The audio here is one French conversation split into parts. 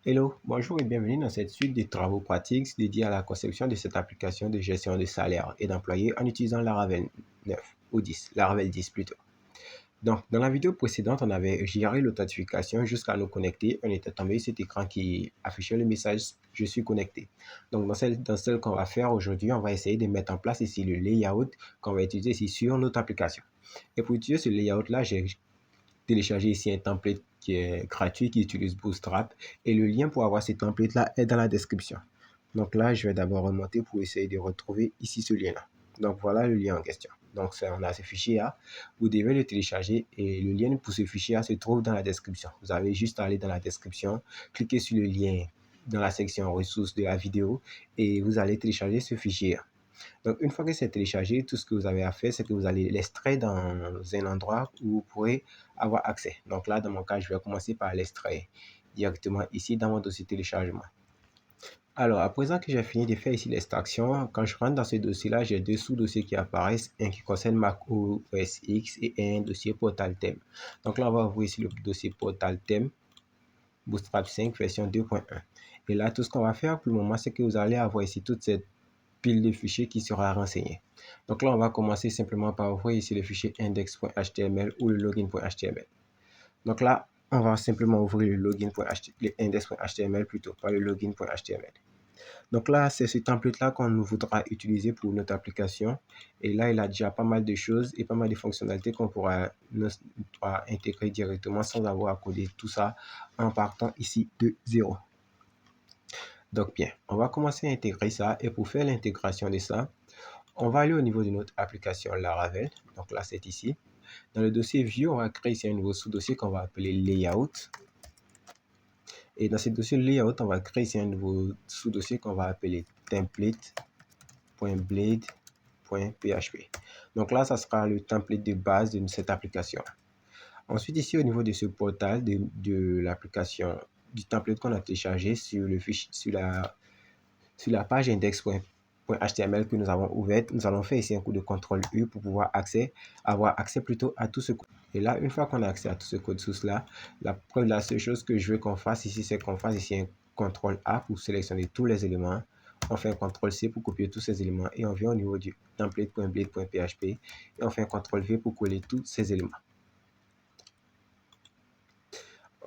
Hello, bonjour et bienvenue dans cette suite de travaux pratiques dédiés à la conception de cette application de gestion de salaire et d'employés en utilisant Laravel 9 ou 10, Laravel 10 plutôt. Donc, dans la vidéo précédente, on avait géré l'authentification jusqu'à nous connecter. On était tombé sur cet écran qui affichait le message « Je suis connecté ». Donc, dans celle qu'on va faire aujourd'hui, on va essayer de mettre en place ici le layout qu'on va utiliser ici sur notre application. Et pour utiliser ce layout-là, j'ai télécharger ici un template qui est gratuit, qui utilise Bootstrap. Et le lien pour avoir ce template-là est dans la description. Donc là, je vais d'abord remonter pour essayer de retrouver ici ce lien-là. Donc voilà le lien en question. Donc on a ce fichier-là. Vous devez le télécharger et le lien pour ce fichier-là se trouve dans la description. Vous avez juste à aller dans la description, cliquer sur le lien dans la section ressources de la vidéo et vous allez télécharger ce fichier. Donc, une fois que c'est téléchargé, tout ce que vous avez à faire, c'est que vous allez l'extraire dans un endroit où vous pourrez avoir accès. Donc là, dans mon cas, je vais commencer par l'extraire directement ici dans mon dossier téléchargement. Alors, à présent que j'ai fini de faire ici l'extraction, quand je rentre dans ce dossier-là, j'ai deux sous-dossiers qui apparaissent, un qui concerne Mac OS X et un dossier Portal Theme. Donc là, on va ouvrir ici le dossier Portal Theme, Bootstrap 5 version 2.1. Et là, tout ce qu'on va faire pour le moment, c'est que vous allez avoir ici toute cette pile de fichiers qui sera renseignée. Donc là, on va commencer simplement par ouvrir ici le fichier index.html ou le login.html. Donc là, on va simplement ouvrir le index.html plutôt, pas le login.html. Donc là, c'est ce template-là qu'on voudra utiliser pour notre application. Et là, il a déjà pas mal de choses et pas mal de fonctionnalités qu'on pourra intégrer directement sans avoir à coder tout ça en partant ici de zéro. Donc bien, on va commencer à intégrer ça et pour faire l'intégration de ça, on va aller au niveau de notre application Laravel. Donc là, c'est ici. Dans le dossier View, on va créer ici un nouveau sous-dossier qu'on va appeler Layout. Et dans ce dossier Layout, on va créer ici un nouveau sous-dossier qu'on va appeler template.blade.php. Donc là, ça sera le template de base de cette application. Ensuite, ici, au niveau de ce portal de l'application, du template qu'on a téléchargé sur le fichier, sur la page index.html que nous avons ouverte, nous allons faire ici un coup de CTRL U pour pouvoir avoir accès plutôt à tout ce code. Et là, une fois qu'on a accès à tout ce code source là, la seule chose que je veux qu'on fasse ici, c'est qu'on fasse ici un CTRL A pour sélectionner tous les éléments. On fait un CTRL C pour copier tous ces éléments et on vient au niveau du template.blade.php et on fait un CTRL V pour coller tous ces éléments.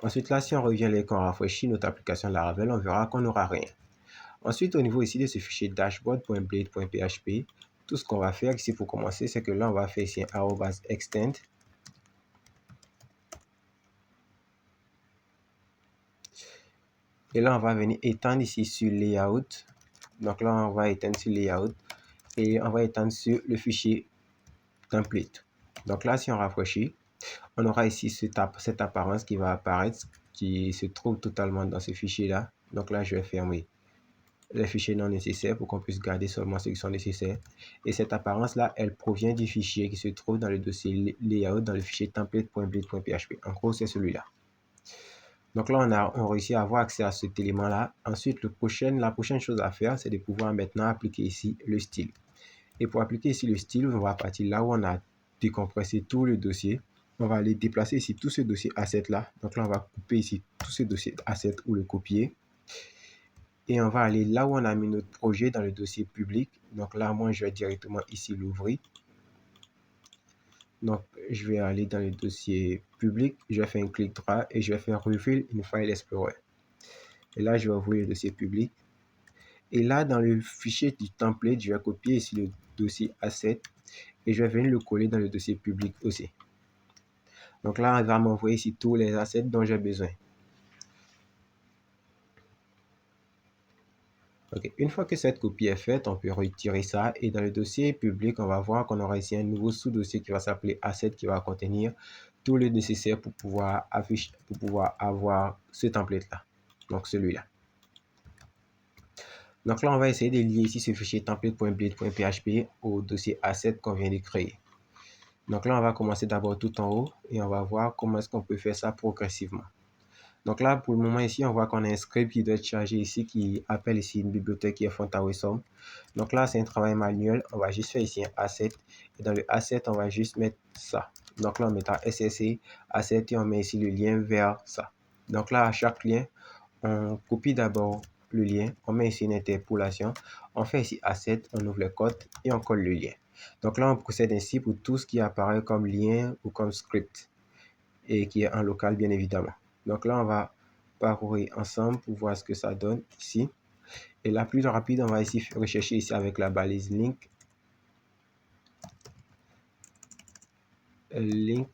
Ensuite, là, si on revient et qu'on rafraîchit notre application Laravel, on verra qu'on n'aura rien. Ensuite, au niveau ici de ce fichier dashboard.blade.php, tout ce qu'on va faire ici pour commencer, c'est que là, on va faire ici un @extend. Et là, on va venir étendre ici sur layout. Donc là, on va étendre sur layout et on va étendre sur le fichier template. Donc là, si on rafraîchit, on aura ici cette apparence qui va apparaître, qui se trouve totalement dans ce fichier-là. Donc là, je vais fermer les fichiers non nécessaires pour qu'on puisse garder seulement ceux qui sont nécessaires. Et cette apparence-là, elle provient du fichier qui se trouve dans le dossier layout dans le fichier template.blade.php. En gros, c'est celui-là. Donc là, on réussit à avoir accès à cet élément-là. Ensuite, la prochaine chose à faire, c'est de pouvoir maintenant appliquer ici le style. Et pour appliquer ici le style, on va partir là où on a décompressé tout le dossier. On va aller déplacer ici tout ce dossier asset-là. Donc là, on va couper ici tout ce dossier asset ou le copier. Et on va aller là où on a mis notre projet dans le dossier public. Donc là, moi, je vais directement ici l'ouvrir. Donc, je vais aller dans le dossier public. Je vais faire un clic droit et je vais faire Reveal in File Explorer. Et là, je vais ouvrir le dossier public. Et là, dans le fichier du template, je vais copier ici le dossier Asset et je vais venir le coller dans le dossier public aussi. Donc là, il va m'envoyer ici tous les assets dont j'ai besoin. Ok, une fois que cette copie est faite, on peut retirer ça et dans le dossier public, on va voir qu'on aura ici un nouveau sous-dossier qui va s'appeler Asset qui va contenir tout le nécessaire pour pouvoir avoir ce template-là. Donc celui-là. Donc là, on va essayer de lier ici ce fichier template.blade.php au dossier Asset qu'on vient de créer. Donc là, on va commencer d'abord tout en haut et on va voir comment est-ce qu'on peut faire ça progressivement. Donc là, pour le moment ici, on voit qu'on a un script qui doit être chargé ici, qui appelle ici une bibliothèque qui est FontAwesome. Donc là, c'est un travail manuel. On va juste faire ici un asset. Et dans le asset, on va juste mettre ça. Donc là, on mettra SSE, asset et on met ici le lien vers ça. Donc là, à chaque lien, on copie d'abord le lien, on met ici une interpolation, on fait ici A7, on ouvre le code et on colle le lien. Donc là, on procède ainsi pour tout ce qui apparaît comme lien ou comme script et qui est en local, bien évidemment. Donc là, on va parcourir ensemble pour voir ce que ça donne ici. Et la plus rapide, on va ici rechercher ici avec la balise link. Link,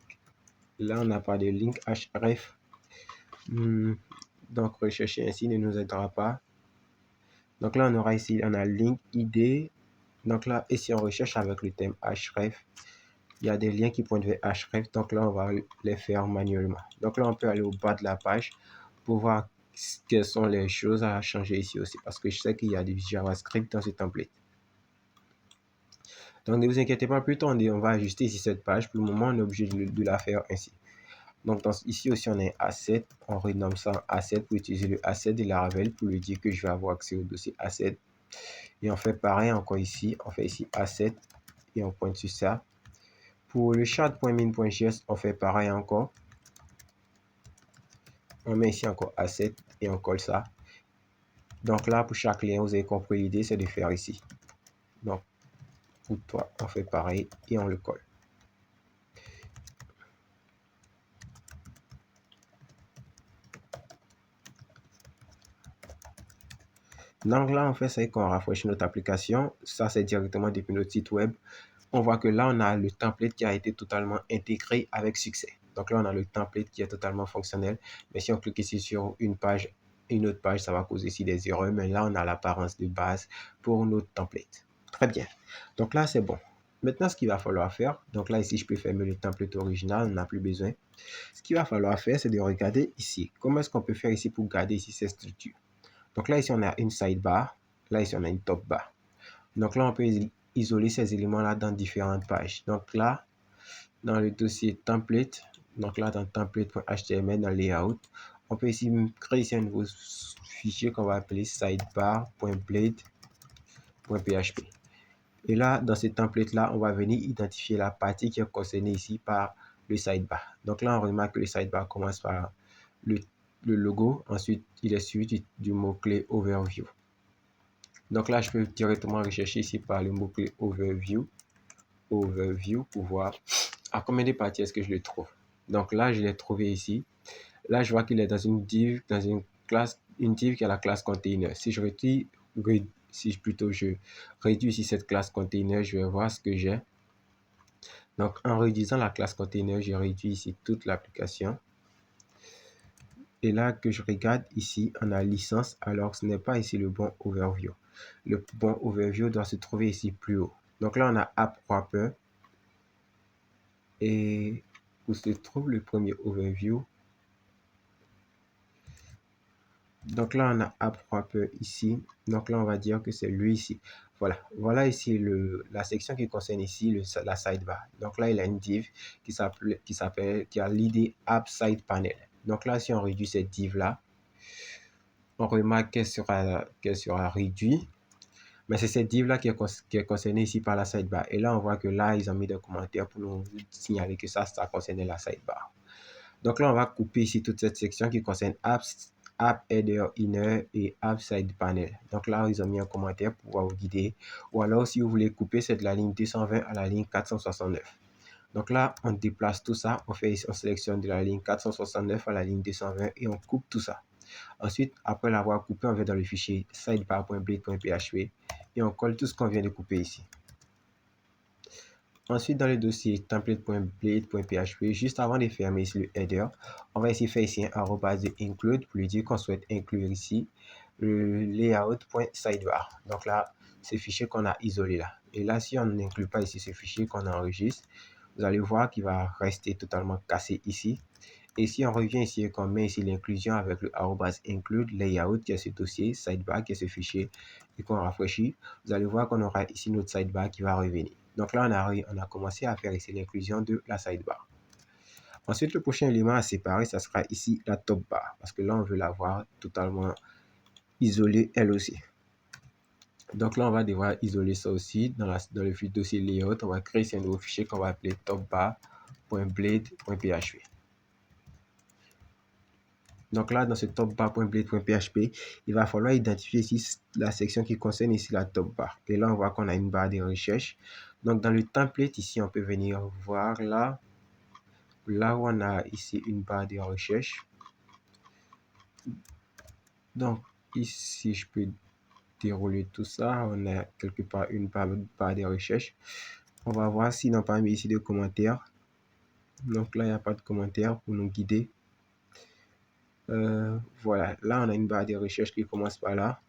là, on n'a pas de link href. Donc, rechercher ainsi ne nous aidera pas. Donc là, on aura ici, on a link ID. Donc là, ici, on recherche avec le thème href. Il y a des liens qui pointent vers href. Donc là, on va les faire manuellement. Donc là, on peut aller au bas de la page pour voir quelles sont les choses à changer ici aussi. Parce que je sais qu'il y a du JavaScript dans ce template. Donc ne vous inquiétez pas, plutôt on va ajuster ici cette page. Pour le moment, on est obligé de la faire ainsi. Donc ici aussi, on a un A7. On renomme ça A7 pour utiliser le A7 de Laravel pour lui dire que je vais avoir accès au dossier A7. Et on fait pareil encore ici. On fait ici A7 et on pointe sur ça. Pour le chat.min.js, on fait pareil encore. On met ici encore A7 et on colle ça. Donc là, pour chaque lien, vous avez compris l'idée, c'est de faire ici. Donc, pour toi, on fait pareil et on le colle. Donc là, on fait ça et qu'on rafraîchit notre application. Ça, c'est directement depuis notre site web. On voit que là, on a le template qui a été totalement intégré avec succès. Donc là, on a le template qui est totalement fonctionnel. Mais si on clique ici sur une page, une autre page, ça va causer ici des erreurs. Mais là, on a l'apparence de base pour notre template. Très bien. Donc là, c'est bon. Maintenant, ce qu'il va falloir faire, donc là, ici, je peux fermer le template original, on n'a plus besoin. Ce qu'il va falloir faire, c'est de regarder ici. Comment est-ce qu'on peut faire ici pour garder ici ces structures? Donc là, ici, on a une sidebar. Là, ici, on a une top bar. Donc là, on peut isoler ces éléments-là dans différentes pages. Donc là, dans le dossier template, donc là, dans template.html, dans layout, on peut ici créer ici un nouveau fichier qu'on va appeler sidebar.blade.php. Et là, dans ce template-là, on va venir identifier la partie qui est concernée ici par le sidebar. Donc là, on remarque que le sidebar commence par le logo. Ensuite, il est suivi du mot-clé overview. Donc là, je peux directement rechercher ici par le mot-clé overview pour voir à combien de parties est-ce que je le trouve. Donc là, je l'ai trouvé ici. Là, je vois qu'il est dans une div, dans une classe, une div qui a la classe container. Si je réduis ici cette classe container, je vais voir ce que j'ai. Donc, en réduisant la classe container, j'ai réduit ici toute l'application. Et là, que je regarde ici, on a licence, alors ce n'est pas ici le bon overview. Le bon overview doit se trouver ici plus haut. Donc là, on a app wrapper. Et où se trouve le premier overview? Donc là, on a app wrapper ici. Donc là, on va dire que c'est lui ici. Voilà ici la section qui concerne ici la sidebar. Donc là, il a une div qui a l'id app side panel. Donc là, si on réduit cette div là, on remarque qu'elle sera réduite. Mais c'est cette div là qui est concernée ici par la sidebar. Et là, on voit que là, ils ont mis des commentaires pour nous signaler que ça concernait la sidebar. Donc là, on va couper ici toute cette section qui concerne apps, app header inner et app side panel. Donc là, ils ont mis un commentaire pour pouvoir vous guider. Ou alors, si vous voulez couper, c'est de la ligne 220 à la ligne 469. Donc là, on déplace tout ça. On sélectionne de la ligne 469 à la ligne 220 et on coupe tout ça. Ensuite, après l'avoir coupé, on va dans le fichier sidebar.blade.php et on colle tout ce qu'on vient de couper ici. Ensuite, dans le dossier template.blade.php, juste avant de fermer ici le header, on va ici faire ici un arrobase de include pour lui dire qu'on souhaite inclure ici le layout.sidebar. Donc là, ce fichier qu'on a isolé là. Et là, si on n'inclut pas ici ce fichier qu'on enregistre, vous allez voir qu'il va rester totalement cassé ici. Et si on revient ici et qu'on met ici l'inclusion avec le arrobase include layout qui est ce dossier, sidebar qui est ce fichier, et qu'on rafraîchit, vous allez voir qu'on aura ici notre sidebar qui va revenir. Donc là, on a commencé à faire ici l'inclusion de la sidebar. Ensuite, le prochain élément à séparer, ça sera ici la top bar, parce que là, on veut l'avoir totalement isolée elle aussi. Donc là, on va devoir isoler ça aussi dans le dossier layout. On va créer un nouveau fichier qu'on va appeler topbar.blade.php. Donc là, dans ce top bar.blade.php, il va falloir identifier ici la section qui concerne ici la top bar. Et là, on voit qu'on a une barre de recherche. Donc dans le template, ici, on peut venir voir là où on a ici une barre de recherche. Donc ici, je peux dérouler tout ça. On a quelque part une barre de recherche. On va voir s'ils n'ont pas mis ici de commentaires. Donc là, il n'y a pas de commentaires pour nous guider. Voilà, là on a une barre de recherche qui commence par là.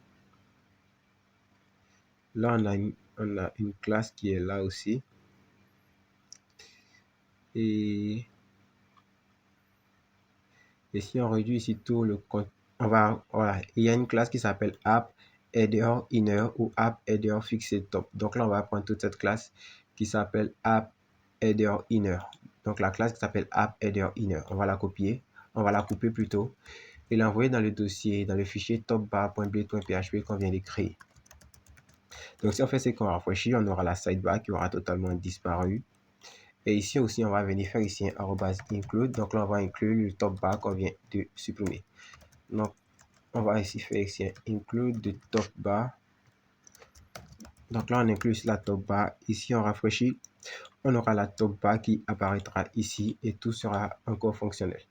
Là on a une classe qui est là aussi. Et si on réduit ici tout le code, voilà, il y a une classe qui s'appelle app header inner ou app header fixed top. Donc là on va prendre toute cette classe qui s'appelle app header inner. Donc la classe qui s'appelle app header inner, on va la copier, on va la couper plutôt et l'envoyer dans le dossier, dans le fichier topbar.blade.php qu'on vient de créer. Donc si on fait ce qu'on rafraîchit, on aura la sidebar qui aura totalement disparu. Et ici aussi, on va venir faire ici un @include. Donc là, on va inclure le top bar qu'on vient de supprimer. Donc, on va ici faire ici un include de top bar. Donc là, on inclut ici la top bar. Ici, on rafraîchit. On aura la top bar qui apparaîtra ici et tout sera encore fonctionnel.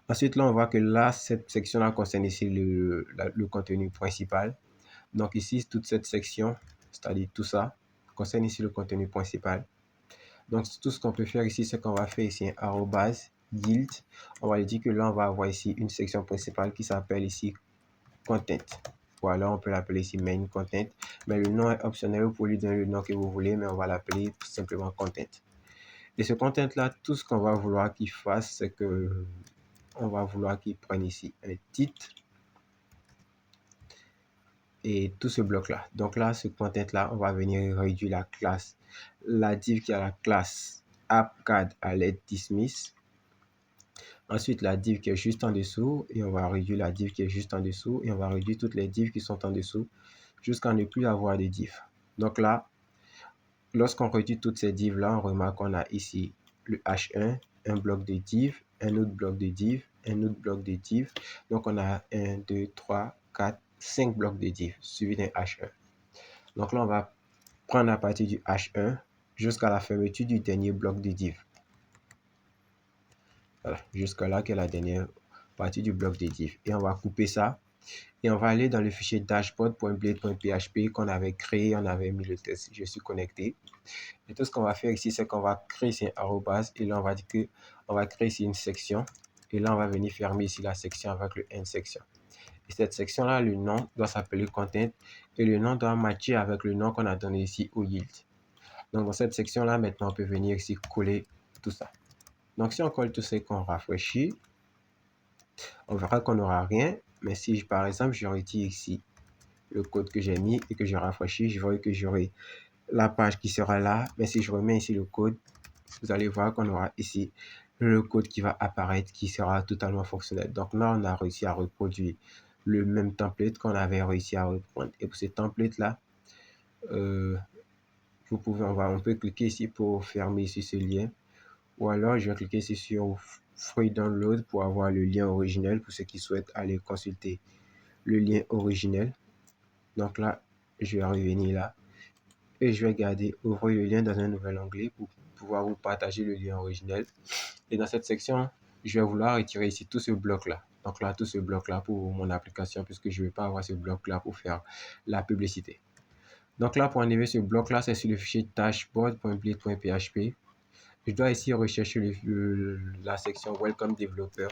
Ensuite, là, on voit que là, cette section-là concerne ici le contenu principal. Donc ici, toute cette section, c'est-à-dire tout ça, concerne ici le contenu principal. Donc tout ce qu'on peut faire ici, c'est qu'on va faire ici un @yield. On va lui dire que là, on va avoir ici une section principale qui s'appelle ici content. Ou alors on peut l'appeler ici main content. Mais le nom est optionnel, vous pouvez lui donner le nom que vous voulez, mais on va l'appeler tout simplement content. Et ce content là, tout ce qu'on va vouloir qu'il fasse, c'est que on va vouloir qu'il prenne ici un titre et tout ce bloc là. Donc là, ce content là, on va venir réduire la classe, la div qui a la classe appcad à l'aide dismiss. Ensuite, la div qui est juste en dessous et on va réduire la div qui est juste en dessous et on va réduire toutes les divs qui sont en dessous jusqu'à ne plus avoir de div. Donc là, lorsqu'on réduit toutes ces divs là, on remarque qu'on a ici le H1, un bloc de div, un autre bloc de div, un autre bloc de div. Donc on a 1, 2, 3, 4, 5 blocs de div suivi d'un H1. Donc là, on va prendre à partir du H1 jusqu'à la fermeture du dernier bloc de div. Voilà, jusqu'à là que la dernière partie du bloc de div. Et on va couper ça. Et on va aller dans le fichier dashboard.blade.php qu'on avait créé, on avait mis le test, je suis connecté. Et tout ce qu'on va faire ici, c'est qu'on va créer ici un arrobase. Et là, on va dire que on va créer ici une section. Et là, on va venir fermer ici la section avec le end section. Et cette section-là, le nom doit s'appeler content. Et le nom doit matcher avec le nom qu'on a donné ici au yield. Donc, dans cette section-là, maintenant, on peut venir ici coller tout ça. Donc, si on colle tout ça et qu'on rafraîchit, on verra qu'on n'aura rien. Mais si, par exemple, je retire ici le code que j'ai mis et que je rafraîchis, je vois que j'aurai la page qui sera là. Mais si je remets ici le code, vous allez voir qu'on aura ici le code qui va apparaître, qui sera totalement fonctionnel. Donc là, on a réussi à reproduire le même template qu'on avait réussi à reprendre. Et pour ce template-là, on peut cliquer ici pour fermer ici ce lien. Ou alors, je vais cliquer ici sur Free Download pour avoir le lien originel pour ceux qui souhaitent aller consulter le lien originel. Donc là, je vais revenir là et je vais ouvrir le lien dans un nouvel onglet pour pouvoir vous partager le lien originel. Et dans cette section, je vais vouloir retirer ici tout ce bloc-là. Donc là, tout ce bloc-là pour mon application puisque je ne vais pas avoir ce bloc-là pour faire la publicité. Donc là, pour enlever ce bloc-là, c'est sur le fichier dashboard.blade.php. Je dois ici rechercher la section Welcome Developer.